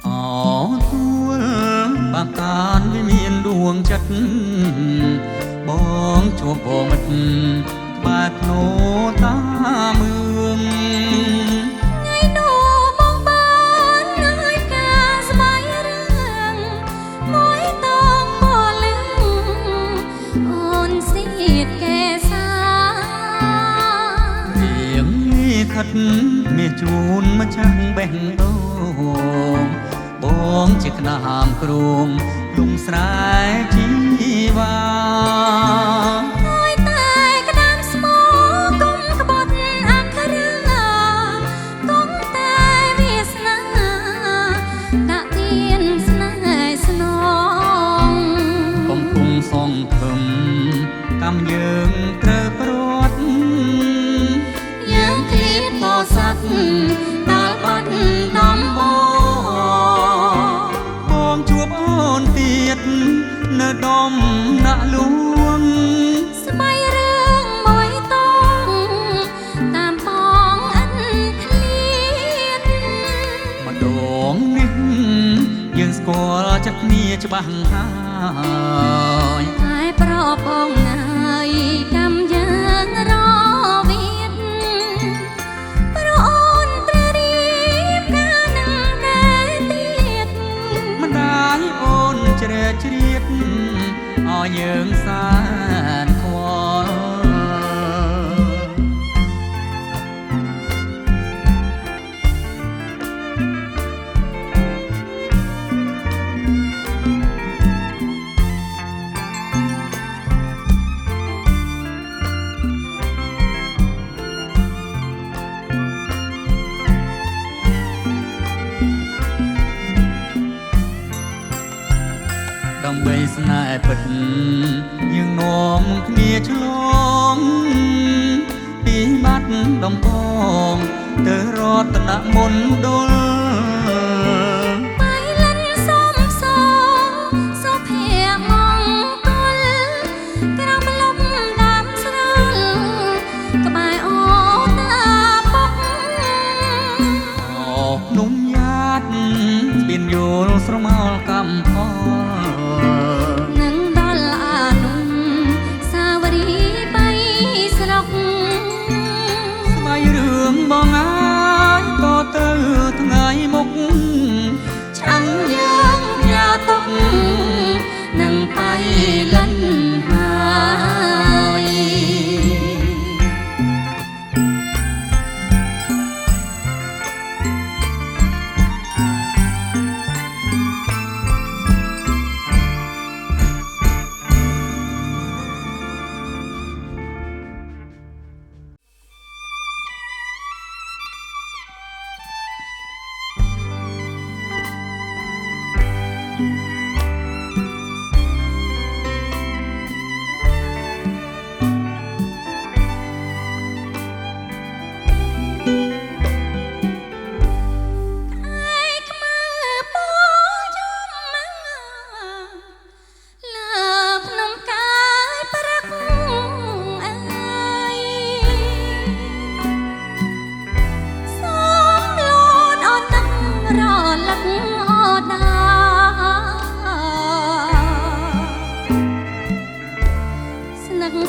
អទួលបាការវិមានដួងចិត្តបងជួបបងមិត្តក្បែរភ្នោតាមឿងថ្ងៃនោះបងបានហើយការស្បាយរឿងមួយតងបលឹងអូនសៀតកែសារៀងខិតមាសជូនម្ចាស់បេះដូងបងជាក្ដាមគ្រងលំស្រែជីវ៉ាហើយតែក្ដាមស្មោកុំក្បត់អក្ខរាកុំតែវាសនាដាក់ទៀនស្នេហ៍ស្នងកំពុងសងធំកម្មយើងត្រូវព្រាត់យើងឃ្លាតបស័កដល់បាត់ដំបងជួបអូនទៀតនៅដុំណាក់លួងស្បៃរឿងមួយតងតាមបងអិនឃ្លាតម្ដងនេះយើងស្គាល់ចិត្តគ្នាច្បាស់ហើយតែប្របងណាយកម្មយើងរវិតប្រអូនព្រះរៀបការនឹងកែទៀតម្ដាយអូនជ្រែកជ្រៀតឲ្យយើងសានខ្វល់ដើម្បីស្នេហ៍ពិតយើងនាំគ្នាឆ្លងពីបាត់ដំបងទៅរតនមណ្ឌលបៃលិនសំសសុភ័ក្រមង្គលក្រំលំដាំស្រួលក្បែរអូតាបុកអោភ្នំយ៉ាតស្ពានយល់ស្រមោលកំផលនឹងដល់អានុសាវរីយ៍បៃស្រុកស្បៃរឿងបងអើយក៏ទៅថ្ងៃមុខចាំយើងយ៉ាទុកនឹងបៃលិនហើយ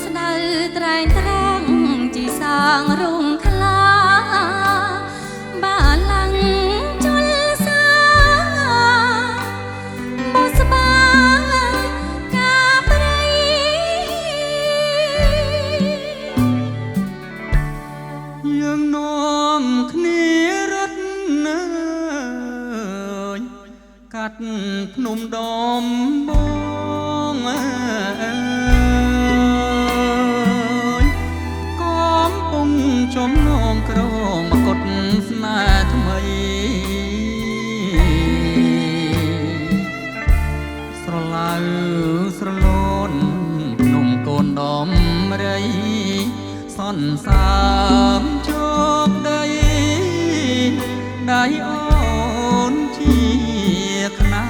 ស្ដៅត្រែងត្រង់ជីសាងរងខ្លាបាលាំងជលសាបស្បាកាប្រៃយើងនាំគ្នារត់នៅកាត់ភ្នំដំបងចំណងក្រងមកុដស្នេហ៍ថ្មីស្រឡៅស្រលូនភ្នំកូនដំរីសន្សាមជោគដីដៃអូនជាខ្នា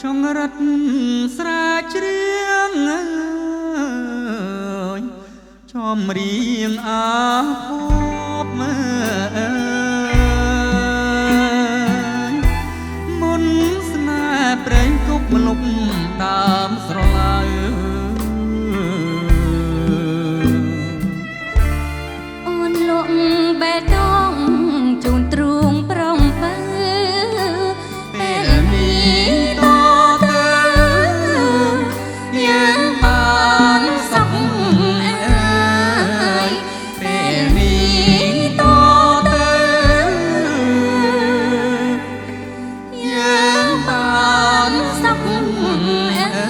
ចងរត់ស្រាជ្រៀងចំរៀងអាភពមើមុនស្នេហ៍ប្រេងគប់លុបតាមស្រឡៅអូនលក់បេះដូងជូនទ្រូងប្រងបើពេលនេះតទៅយើងបានសុខអើយពេលនេះតទៅយើងបានសុខអើ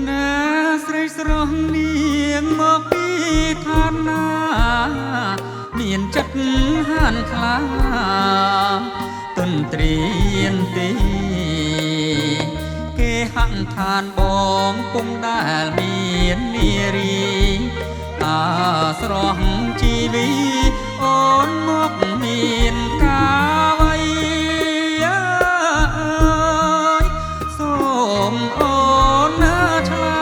ណែស្រីស្រស់នាងមកពីឋានណាមានចិត្តហានខ្លាទន្ទ្រានទេគេហាក់ឋានបងពុំដែលមាននារីតាស្រស់ជីវីអូនមកមានកាវៃសូមអូនណាឆ្លើ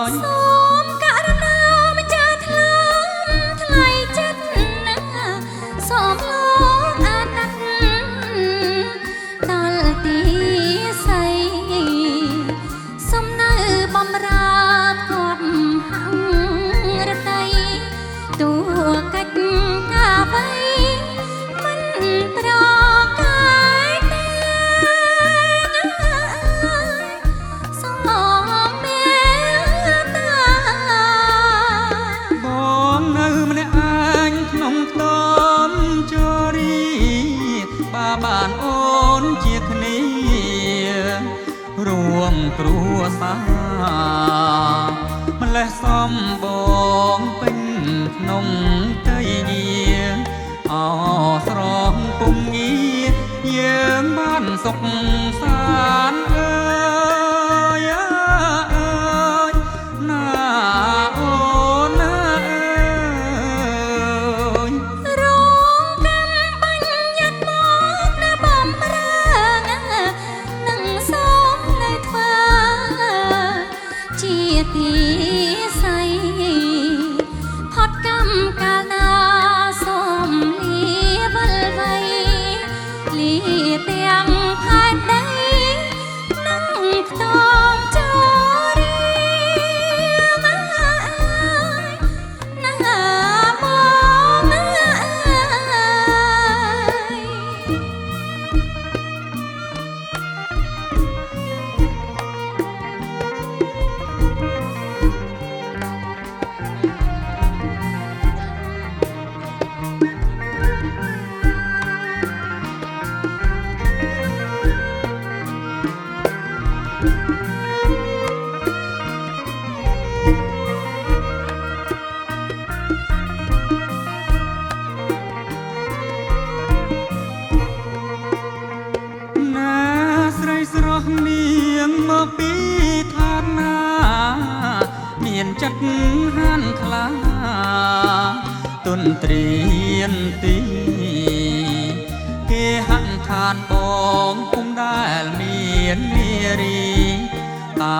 យសូមករណាម្ចាស់ថ្លើមថ្លៃចិត្តណាសូមលោកអាណិតដល់ទីស័យសូមនៅបំរើគាត់ហាំងរតីទួកិច្ចការអ្វីមិនប្រកាយទេសូមមេត្តា បងនៅម្នាក់ឯងក្នុងខ្ទមជរីបាបានអូនជាគ្នារួមគ្រួសារម្លេះសំបងពេញក្នុងใจញាអស្រងពុំងារយើងបានសុខសាន្តអើយណាអូនណាអើយរងកម្មបញ្ញត្តិមកនៅបំរើនឹងសូមនៅធ្វើជាទីស័យផុតកម្មកាលណាសូមលាវិលវ័យលាទាំងខែដីនឹងខ្ទមជរីណាបងណាណាស្រីស្រស់នាងមកពីឋានណាមានចិត្តហានខ្លាទន្ទ្រានទីគេហាក់ឋានបងពុំដែលមាននារីតា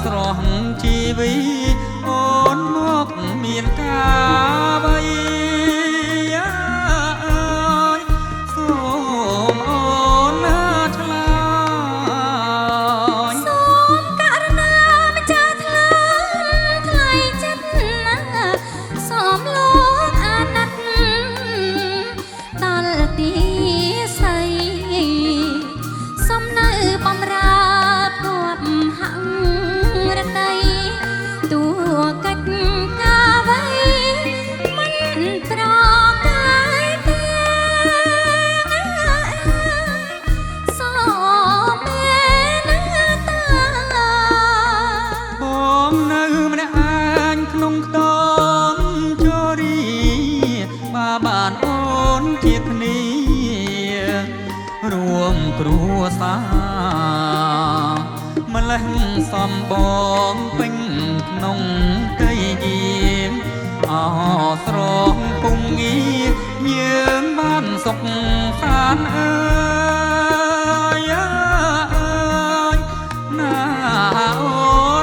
ស្រស់ជីវីអូនមកមានកាវៃសូមអូនណាឆ្លើយសូមករណាម្ចាស់ថ្លើមថ្លៃចិត្តណាសូមលោកអាណិតដល់ទីស័យសូមនៅបំរើគាត់ហាំងរតីទួ រួមគ្រួសារម្លេះសំបងពេញក្នុងកៃយាមអស្រងពុំងាយើងបានសុខសានអើយណាអូ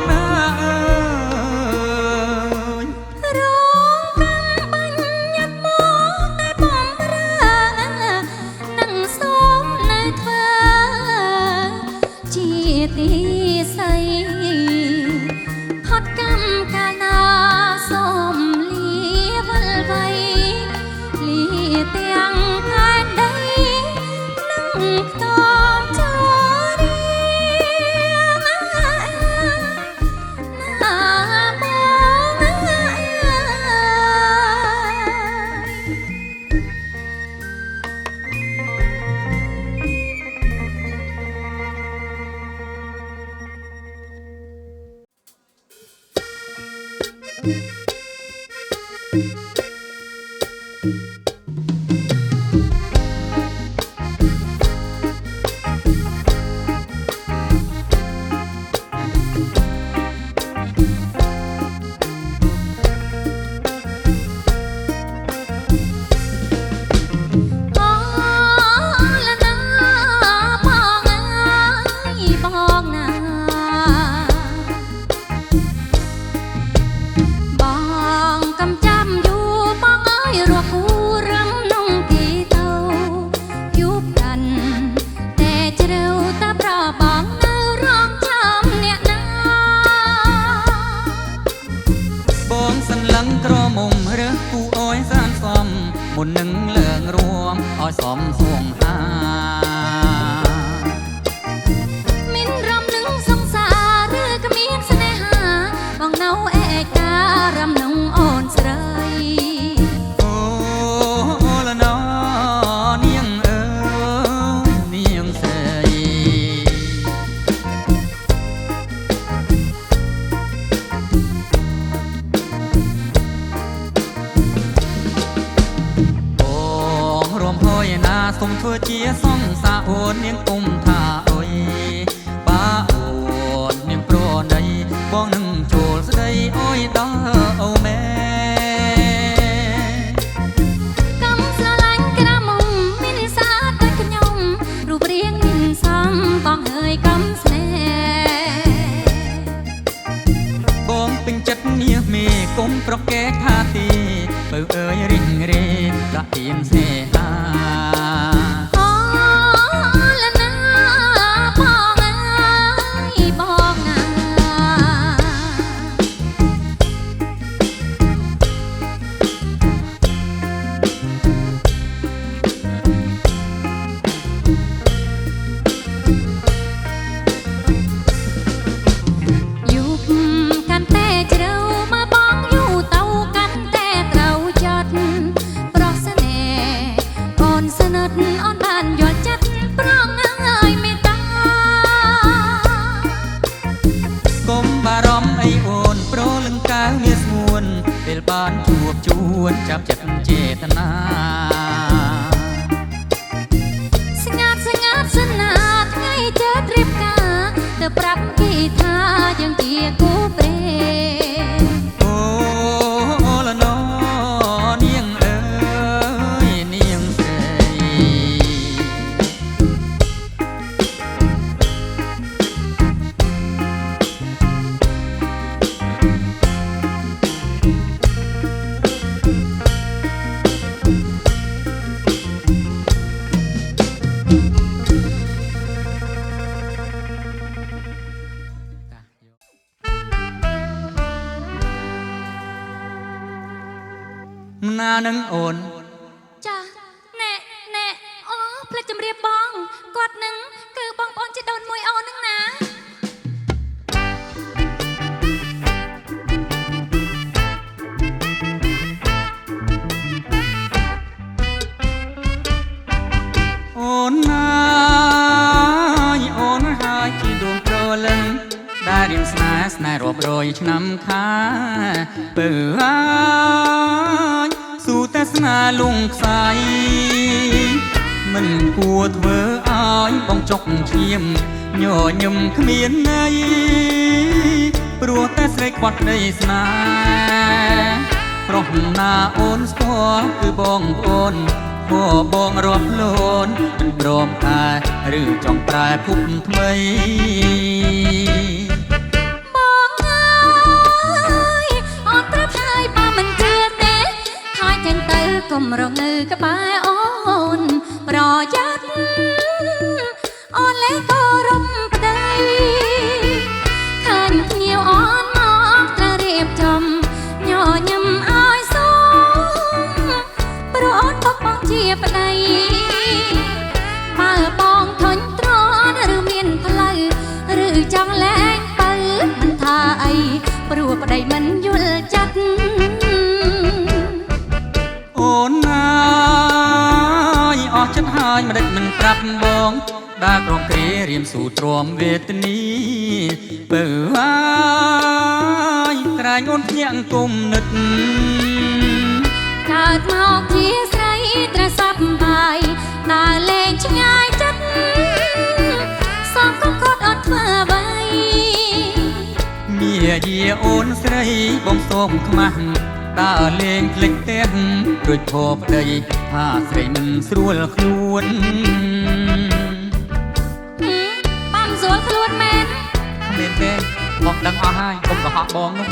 នអើយរងកំបញ្ញត្តិមកតែបំរើនឹងសូមនៅធ្វើជាទីស័យផុតកម្មកាលណាសូមលាវិលវ័យលាទាំងផែនដីនឹងខ្ទមចរៀងណាបងមុននឹងលើងរួមឲ្យសមសួងហាមានរំនឹងសង្សារឬក៏មានស្នេហាបងនៅឯការំនឹងអូនស្រីអូលណនាងអើយនាងស្រីសូមធ្វើជាសង្សារអូននាងអ៊ំថាអុយបាអូននាងប្រណីបងនឹងចូលស្ដីអុយដល់អូមែកំស្រឡាញ់ក្រាមុំមានស្អាតដូចខ្ញុំរូបរាងមានសំបងហើយកំស្នេហ៍បងពេញចិត្តមាសមេគុំប្រកែកថាទីបើអើយរិញរេដាក់ទៀនស្នេហាពេលបានជួបជួនចាប់ចិត្តចេតនាស្ងាត់ស្ងាត់ស្នាថ្ងៃចេះត្រៀបការទៅប្រាប់គេថាយើងជាគូព្រេងអូលណនាងអើយនាងស្រីណានឹងអូនចាណែអូផ្លេចជម្រាបបងគាត់នឹងគឺបងប្អូនជាដូនមួយអូននឹងណាអូនណាយអូនហើយជាដួងព្រលឹងដែលរៀងស្នេហ៍រាប់រយឆ្នាំខាបើហើយស៊ូតែស្នេហ៍លងខ្សៃ មិនគួរធ្វើឲ្យបងចុកឈាមញញឹមគ្មានន័យព្រោះតែស្រេកបាត់ដីស្នេហ៍ប្រុសណាអូនស្គាល់គឺបងប្អូនបងរាប់លូនមិនព្រមតែឬចង់ប្រែភពថ្មីបងអើយអត់ប្រាប់ហើយបើមិនជឿទេហើយចេញទៅកុំរងើក្បែរអូនប្រយ័ត្នអូនលេក៏រំប្តីឃើញភ្ញៀវអូនមកត្រូវរៀបចំញញឹមឲ្យសូមព្រោះអូនបបងជាប្តីបើបងធុញទ្រាន់ឬមានផ្លូវឬចង់លែងបើមិនថាអីព្រោះប្តីមិនយល់ចិត្តអូនណាយអស់ចិត្តហើយមិនដេចមិនប្រាប់បងដើរក្រុងគ្រារៀមស៊ូទ្រាំវេទនីបើហើយក្រែងអូនភ្ញាក់គុំនិតកើតមកជាស្រីត្រូវសប្បាយដើរលេងឆ្ងាយចិត្តសំកកត់អត់ធ្វើអ្វីមាយាអូនស្រីបងសូមខ្មាស់ដើរលេងភ្លេចផ្ទះរួចភពប្តីថាស្រីមិនស្រួលខ្លួនបានស្រួលខ្លួនមែនមែនទេបងដឹងអស់ហើយកុំកុហកបងនោះ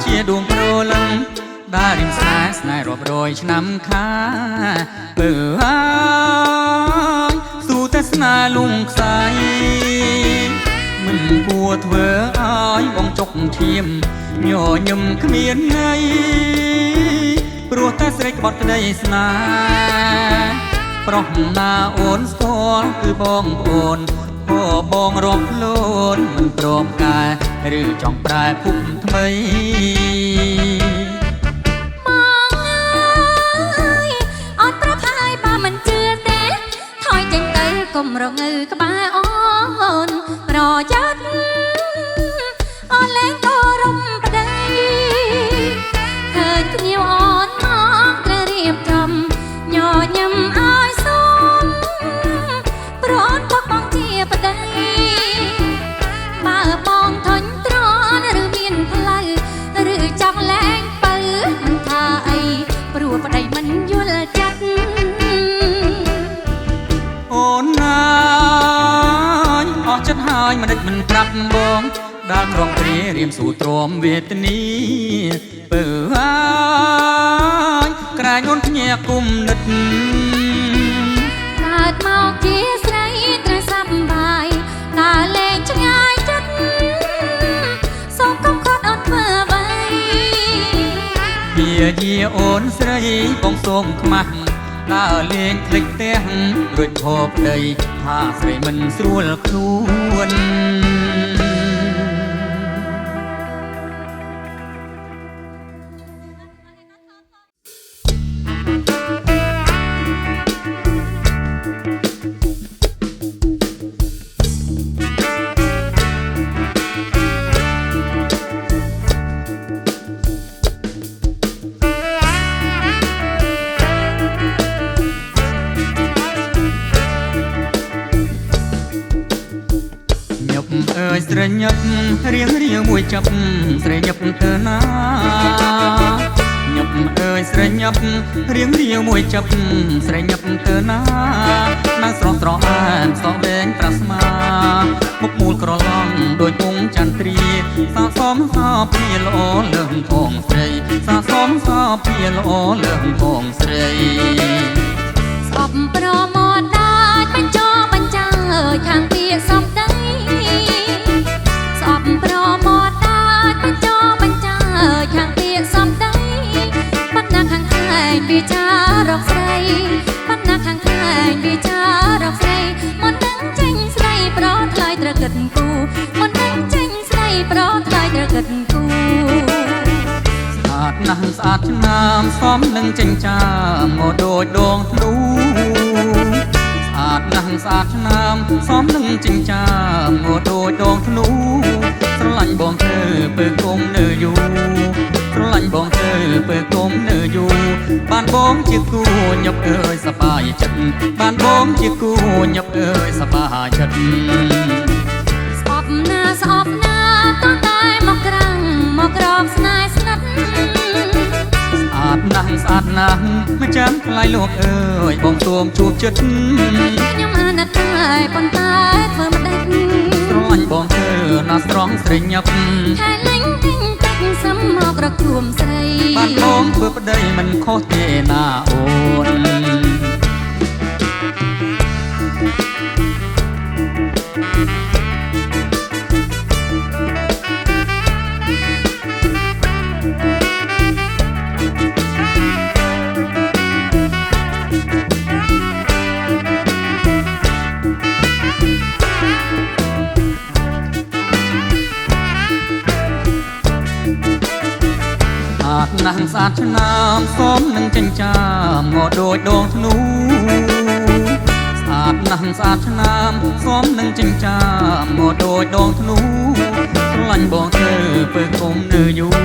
ជាដួងព្រលឹងដែលរៀមស្នេហ៍រាប់រយឆ្នាំខាបើហើយស៊ូតែស្នេហ៍លងខ្សែមិនគួរធ្វើឲ្យបងចុកឈាមញញឹមគ្មានន័យព្រោះតែស្រេកបាត់ក្តីស្នេហ៍ប្រុសណាអូនស្គាល់គឺបងប្អូនបងរាប់លូនមិនព្រមកែឬចង់ប្រែភពថ្មីបងអើយអត់ប្រាប់ហើយបើមិនជឿទេថយចេញទៅកុំរងើក្បែរអូនប្រយ័ត្នអូនលេងក៏រំប្តីឃើញភ្ញៀវអូនមកត្រូវរៀបចំញញឹមឲ្យសូមព្រោះអូនបបងជាប្តីបើបងធុញទ្រាន់ឬមានផ្លូវឬចង់លែងបើមិនថាអីព្រោះប្តីមិនយល់ចិត្តអូនណាយអស់ចិត្តហើយមិនដេចមិនប្រាប់បងដើរក្រុងគ្រារៀមស៊ូទ្រាំវេទនីបើហើយក្រែងអូនភ្ញាក់គុំនិតកើតមកជាស្រីត្រូវសប្បាយដើរលេងឆ្ងាយចិត្តសូមកុំខត់អត់ធ្វើអ្វីមាយាអូនស្រីបងសូមខ្មាស់ដើរលេងភ្លេចផ្ទះរួចភពប្តីថាស្រីមិនស្រួលខ្លួន ស្រីញឹករៀងរាវមួយចាប់ស្រីញឹកទៅណាញឹកអើយស្រីញឹករៀងរាវមួយចាប់ស្រីញឹកទៅណាណាស្រស់ស្រស់អានសក់វែងប្រាស្មាមុខមូលក្រឡំដោយពងចន្ទ្រាសាសមសោព្រាល្អលើងផងស្រីសាសមសោព្រាល្អលើងផងស្រីស្អប់ប្រមត់ដាច់បញ្ចោបញ្ចើខាងពីសំដីស្អប់ប្រមត់ដាច់បញ្ចោបញ្ចើខាងពីសំដីបណ្ណាខាងឯងពីចា ថ្លៃត្រកឹតគូមិនដឹងចេញស្ដីប្រថ្លៃត្រកឹតគូស្អាតណាស់ស្អាតឆ្នាមសមនឹងចិញ្ចាមមកដូចដងធ្នូស្អាតណាស់ស្អាតឆ្នាមសមនឹងចិញ្ចាមមកដូចដងធ្នូស្រឡាញ់បងเธอពើគុំនៅយូរស្រឡាញ់បងเธอពើគុំនៅយូរបានបងជាគូញឹកអើយសប្បាយចិត្តបានបងជាគូញឹកអើយសប្បាយចិត្តស្អប់ណាស្អប់ណាតតែមកក្រាំងមកក្រោបស្នេហ៍ស្និទ្ធស្អាតណាស់ស្អាតណាស់មិនចាំថ្លៃលោកអើយបងទួមជួបចិត្តខ្ញុំអាណិតតែប៉ុន្តែធ្វើមិនដេចស្រឡាញ់បងเธอណាស្រងស្រីញឹកខែលេងទិញទឹកសំមករកជួមស្រីបានបងធ្វើប្តីមិនខុសទេណាអូនណាស់ស្អាតឆ្នាមសមនឹងចិញ្ចាមមកដូចដងធ្នូស្អាតណាស់ស្អាតឆ្នាមសមនឹងចិញ្ចាមមកដូចដងធ្នូស្រឡាញ់បងเธอពើគុំនៅយូរ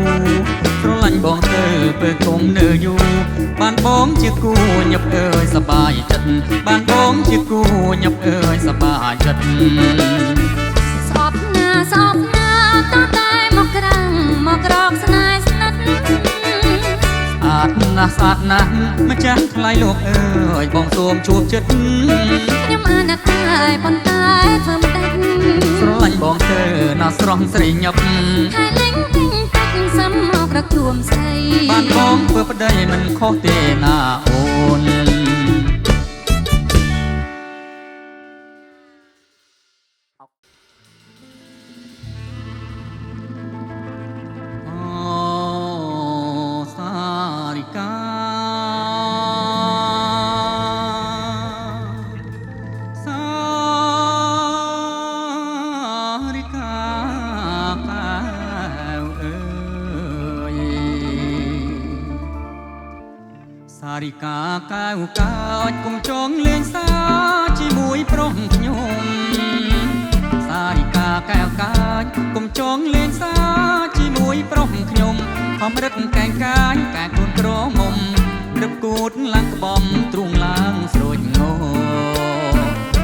ស្រឡាញ់បងเธอពើគុំនៅយូរបានបងជាគូញឹកអើយសប្បាយចិត្តបានបងជាគូញឹកអើយសប្បាយចិត្តស្អប់ណាស្អប់ណាតតែមកក្រាំងមកក្រោបស្នេហ៍ស្និទ្ធស្អាតណាស់ស្អាតណាស់ម្ចាស់ថ្លៃលោកអើយបងទួមជួបចិត្តខ្ញុំអាណិតតែប៉ុន្តែធ្វើមិនដេចស្រឡាញ់បងเธอណាស្រស់ស្រីញឹកខែលេងទិញទឹកសំមករកជួមស្រីបានបងធ្វើប្តីមិនខុសទេណាអូនសារិកាកែវកោចគុំចងលេងសាជាមួយប្រុសខ្ញុំសារិកាកែវកោចគុំចងលេងសាជាមួយប្រុសខ្ញុំខំរឹកកែងកាយកែខ្លួនក្រមុំរឹបគូតឡើងក្បំទ្រូងឡើងស្រួចងោ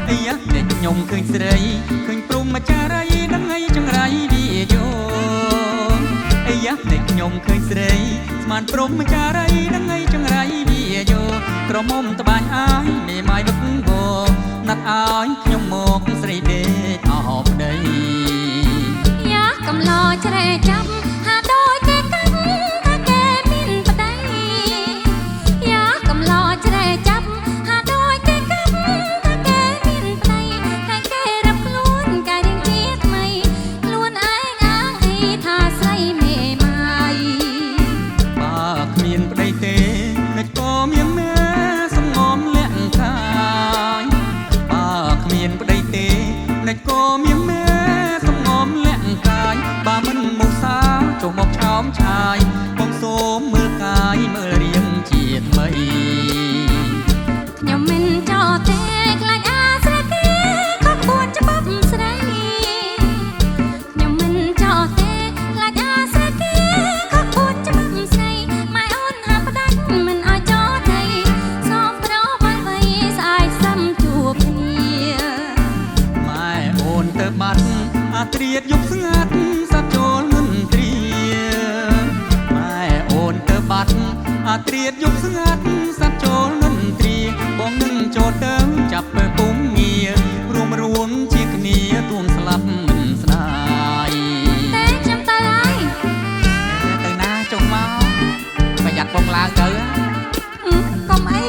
អីយ៉ាតែខ្ញុំឃើញស្រីឃើញព្រំម្ចារីនឹងឲ្យចង្រៃវាយោអីយ៉ាតែខ្ញុំឃើញស្រីស្មានព្រំម្ចារីនឹងឲ្យចង្រៃយោក្រមុំត្បាញអាយមេម៉ាយវឹកវណាត់ឲ្យខ្ញុំមកស្រីដេកអោបដីយ៉ាកំឡោជ្រែចាប់ហាដូចគេកាត់ថាគេមានប្តីយ៉ាកំឡោជ្រែចាប់ហាដូចគេកាត់ថាគេមានប្តីតែគេរឹបខ្លួនកាយរៀងជាថ្មីខ្លួនឯងអាងអីថាស្រីមេម៉ាយបើគ្មានប្តីទេក៏មានមេសំងំលាក់កាយបើគ្មានប្តីទេនិចក៏មានមេសំងំលាក់កាយបើមិនមុសាចុះមកឆោមឆាយបងសូមមើលកាយមើលរៀងជាថ្មីខ្ញុំមិនចោលទេខ្លាចអាស្រ័យគេក៏គួរច្បាប់ស្រីខ្ញុំមិនចោលទេខ្លាចអាស្រ័យគេក៏គួរច្បាប់ស្រីម៉ែអូនហាផ្ដាច់មិនឲ្យចោលទេសំប្រោវ៉ៃស្អាតសំជួបគ្នាម៉ែអូនទៅបាត់អាត្រៀតយប់ស្ងាត់សាប់ចូលមន្ត្រីម៉ែអូនទៅបាត់អាត្រៀតយប់ស្ងាត់សាប់ចូលមន្ត្រីបងនឹងចូលទៅចាប់ពើពុំងាររួមជាគ្នាទួងស្លាប់មិនស្ដាយតែខ្ញុំទៅហើយទៅណាចុះមកប្រយ័ត្នបងឡើងទៅកុំអី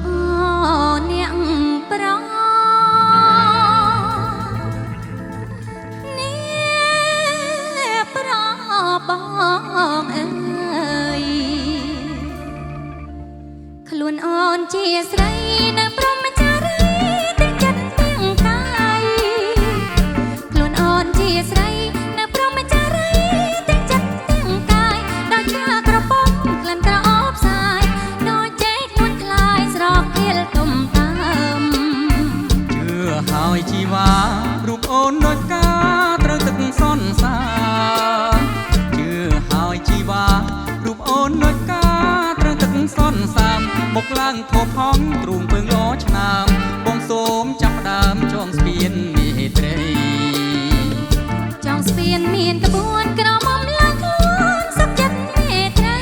អូ អូនជាស្រីនៅព្រមចារីទាំងចិត្តទាំងកាយខ្លួនអូនជាស្រីនៅព្រមចារីទាំងចិត្តទាំងកាយដល់ជាក្រពុំក្លិនក្រអូបសាយដូចចេកនួនខ្លាយស្រកគៀលទុំតាមជឿហើយជីវ៉ារូបអូនដូចកាត្រូវទឹកសន្សារជឿហើយជីវ៉ារូបអូនដូចកាត្រូវទឹកសន្សាមមកឡើងធំហងទ្រូងពើងលោឆ្នាំ បងសូមចាប់ដើមចងស្ពានមេត្រីចងស្ពានមានក្បួនក្រមុំឡើងខ្លួនសុខចិត្តមេត្រី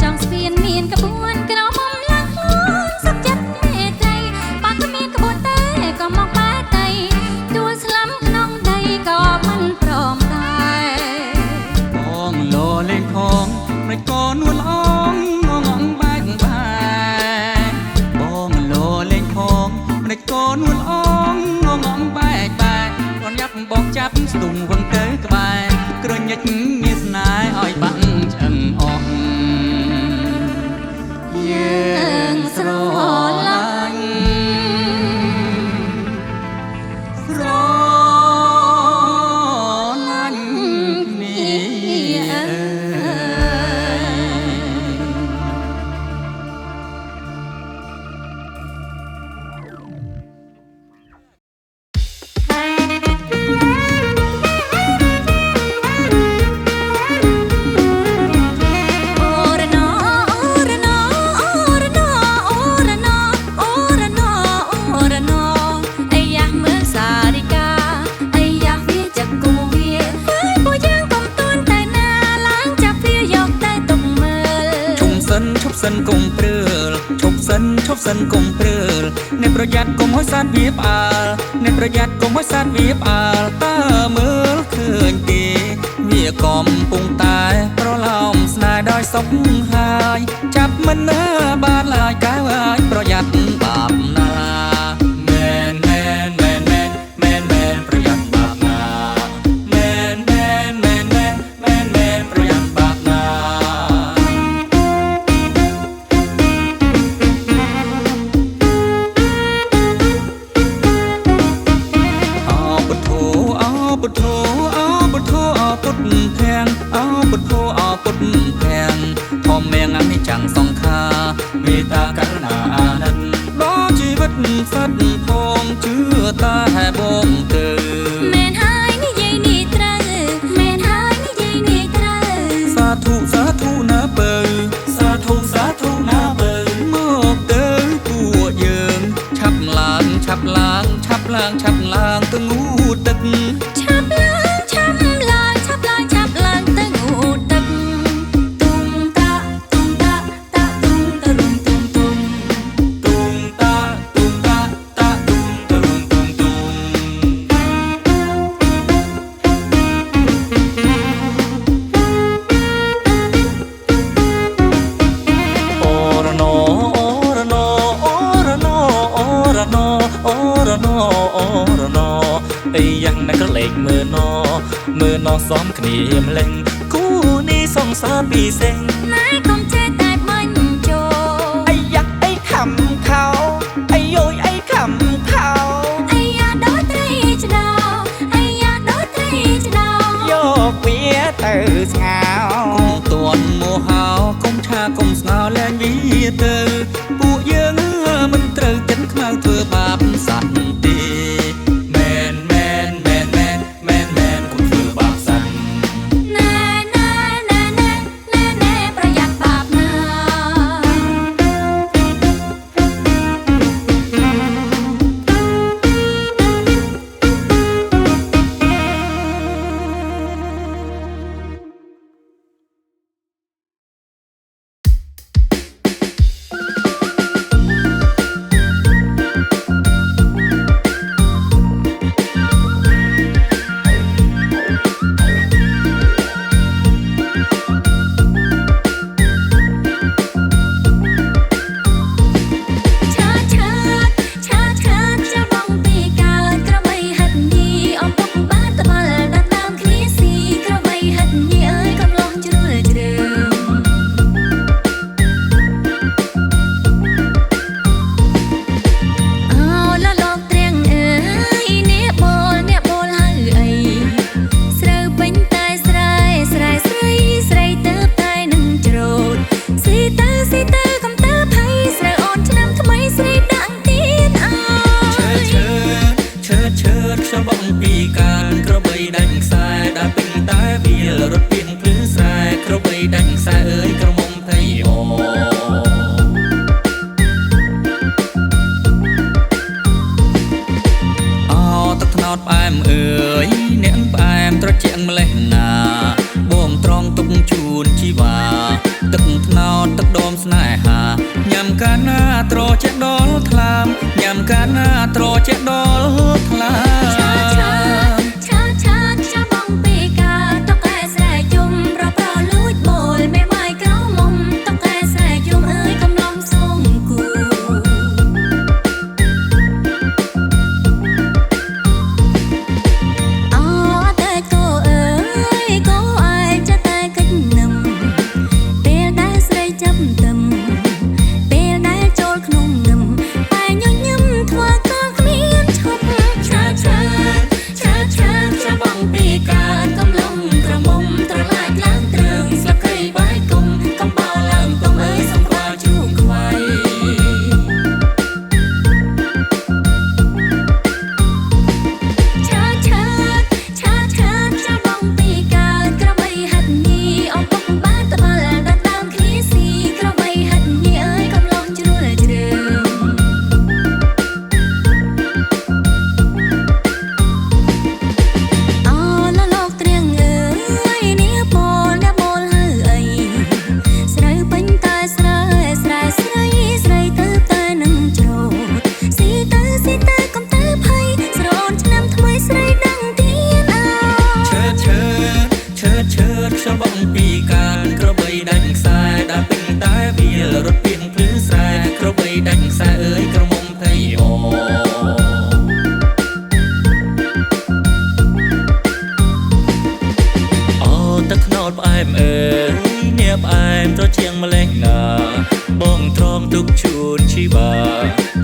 ចងស្ពានមានក្បួនក្រមុំឡើងខ្លួនសុខចិត្តមេត្រីបើគ្មានក្បួនទេក៏មកបែកដីទួលស្លាំក្នុងដីក៏មិនព្រមដែរបងលោលេងផងមិនក៏នួនអងងងបែកបែបងលោលេងផងមិនក៏នួនអងងងបែកបែគាត់យ៉ាប់បងចាប់ស្ទុំវឹងទៅក្បែរក្រញិចមានស្នេហ៍ឲ្យបាក់ឆ្អឹងអស់យើងស្រឡាញ់ស្រឡាញ់គ្នាសិនកុំព្រើលឈប់សិនកុំព្រើលអ្នកប្រយ័ត្នកុំឲ្យសាទវាផ្អើលអ្នកប្រយ័ត្នកុំឲ្យសាទវាផ្អើលតើមើលឃើញទេវាកំពុងតែប្រឡោមស្នេហ៍ដោយសុខហើយចាប់មិនណាបានឡើយកែវឲ្យប្រយ័ត្នបាបណាមែនប្រយ័ត្នបាបណាមែនប្រយ័ត្នបាបណាពុទ្ធធាងអោពុទ្ធធាងធម្មមៀងអនិច្ចំសង្ខារមេត្តាករុណាអាណិតដល់ជីវិតសត្វផងជឿតាហេបងទៅមែនហើយនិយាយនេះត្រូវមែនហើយនិយាយនេះត្រូវសាធុណាបើសាធុណាបើមកទៅពួកយើងឆាប់ឡើងទៅងូទឹកឆាប់ឡើងទៅងូទឹកទុំតាទុំតរុំទុំទុំតាទុំតរុំទុំអូរណូអីយ៉ាងណាក៏លេខមើលណោសំគ្នាម្លេងគូនេះសង្សារពីសេងណែកុំចេះតែបាញ់ចូលអីយ៉ាអីខំខោអីយោយអីខំខោអីយ៉ាដូចត្រីឆ្ដោយកវាទៅស្ងោកុំតន់មកហៅកុំឆាកុំស្ងោលែងវាទៅពួកយើងមិនត្រូវចិត្តខ្មៅធ្វើបាបសត្វទេមែនកុំធ្វើបាបសត្វណែប្រយ័ត្នបាបណា ដាច់ខ្សែអើយក្រមុំថៃអូទឹកថ្នោតផ្អែមអើយអ្នកផ្អែមត្រជាក់ម្លេះណាបងត្រង់ទុកជូនជីវ៉ាទឹកថ្នោតទឹកដមស្នេហាញ៉ាំកាលណាត្រជាក់ដល់ថ្លាមញ៉ាំកាលណាត្រជាក់ដល់ថ្លាបងពីកាតុកែស្រែយំប្រប្រលួចបូលមេម៉ាយក្រមុំតុកែស្រែយំអើយកំឡំសងគូ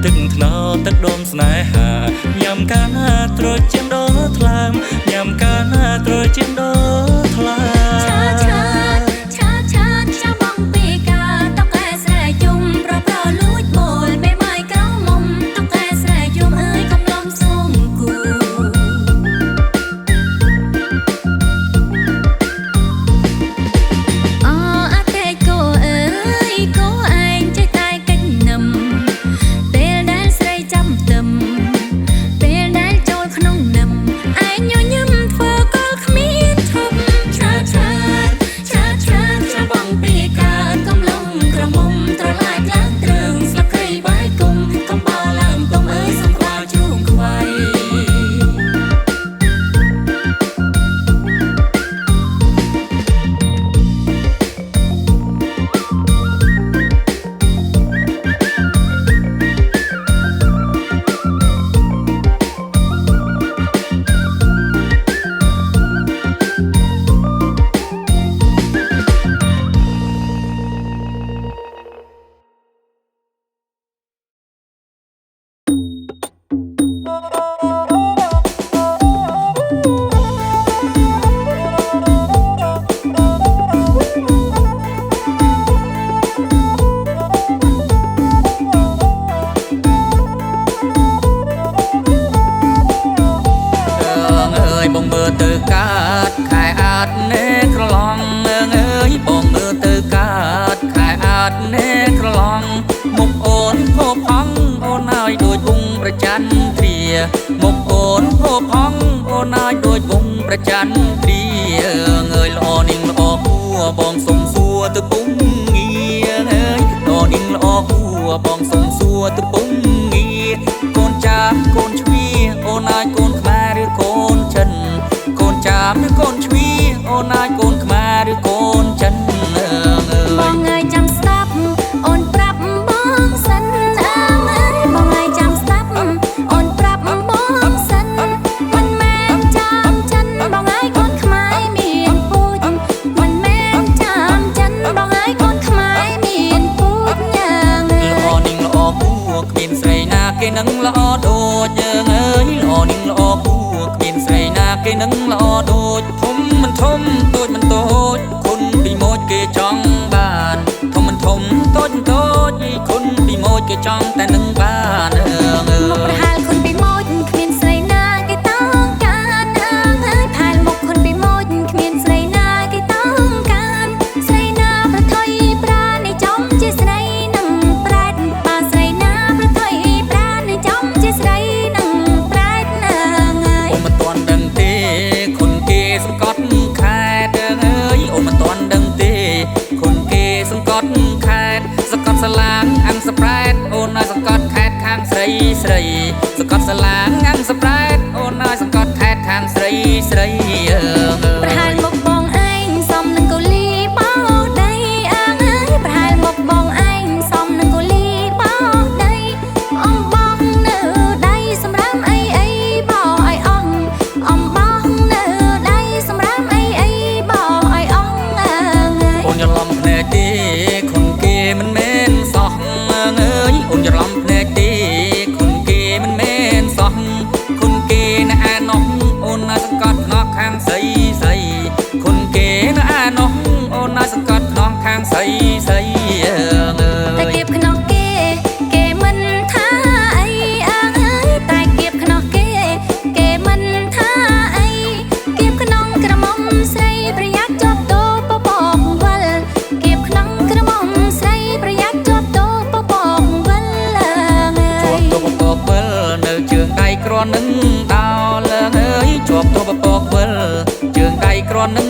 ទឹកថ្នោតទឹកដុំស្នេហាញ៉ាំកាលណាត្រជាក់ដល់ថ្លាមញ៉ាំកាលណាត្រជាក់ដល់ថ្លាបងពីកាតុកែស្រែយំប្រប្រលួចបូលមេម៉ាយក្រមុំតុកែស្រែយំអើយកំឡំសងគូមុខអូនហូបហងអូនអាចដូចវងប្រច័នព្រាងើយល្អនាងល្អគួបងសុំសួរទៅពុំងារហើយល្អនាងល្អគួបងសុំសួរទៅពុំងារកូនចាស់កូនជ្វីអូនអាចកូនខ្មែរឬកូនចិនកូនចាស់ឬកូនជ្វីអូនអាចកូនខ្មែរឬកូនចិនបងអើយចាំស្ដាប់អូនប្រាប់បងសិនបងអើយចាំស្ដាប់អូនប្រាប់បងសិនមិនមែនចាំចិនបងអើយកូនខ្មែរមានពូជមិនមែនចាំចិនបងអើយកូនខ្មែរមានពូជយ៉ាងល្អនាងល្អគួគ្មានស្រីណាគេនឹងល្អដូចយើងអើយល្អនាងល្អគួគ្មានស្រីណាគេនឹងល្អដូចធំមិនធំតូចមិនតូចគុណពីម៉ូចគេចង់បានធំមិនធំតូចមិនតូចគុណពីម៉ូចគេចង់តែនឹងបានមុខប្រហែលគុណពីម៉ូចគ្មានស្រីណាគេតង់ការហើយផែលមុខគុណពីម៉ូចគ្មានស្រីណាគេតង់ការស្រី ស្លាងអាំងសប្រែតអូនឲ្យសង្កត់ខេតខាងស្រីស្រីសង្កត់ស្លាងអាំងសប្រែតអូនឲ្យសង្កត់ខេតខាងស្រីស្រីប្រហែលមកបងឯងសំនឹងកូលីបោដៃអាងអើយប្រហែលមកបងឯងសំនឹងកូលីបោដៃអំបងនៅដៃសម្រាប់អីអីបោឲ្យអងអំបងនៅដៃសម្រាប់អីអីបោឲ្យអងអើយអូនច្រឡំភ្នែកទេគុនគេមិនមែនសោះអើយអូនច្រឡំភ្នែកទេគុនគេមិនមែនសោះគុនគេនៅអានោះអូនឲ្យសង្កត់ខ្នងខាងស្រីស្រីគុនគេនៅអានោះអូនឲ្យសង្កត់ខ្នងខាងស្រីស្រីតែគៀបខ្នោះគេគេមិនថាអីអើយតែគៀបខ្នោះគេគេមិនថាអីគៀបក្នុងក្រមុំស្រីប្រយ័ត្នជាប់តោពពកវល់គៀបក្នុងក្រមុំស្រីប្រយ័ត្នជាប់តោពពកវល់ជាប់តោពពកវល់នៅជើងដៃក្រនឹងដោលអើយជាប់តោពពកវល់ជើងដៃក្រនឹង